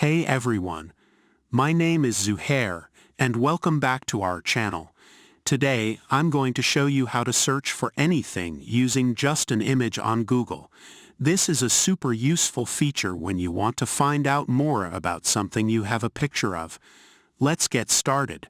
Hey everyone, my name is Zuhair, and welcome back to our channel. Today, I'm going to show you how to search for anything using just an image on Google. This is a super useful feature when you want to find out more about something you have a picture of. Let's get started.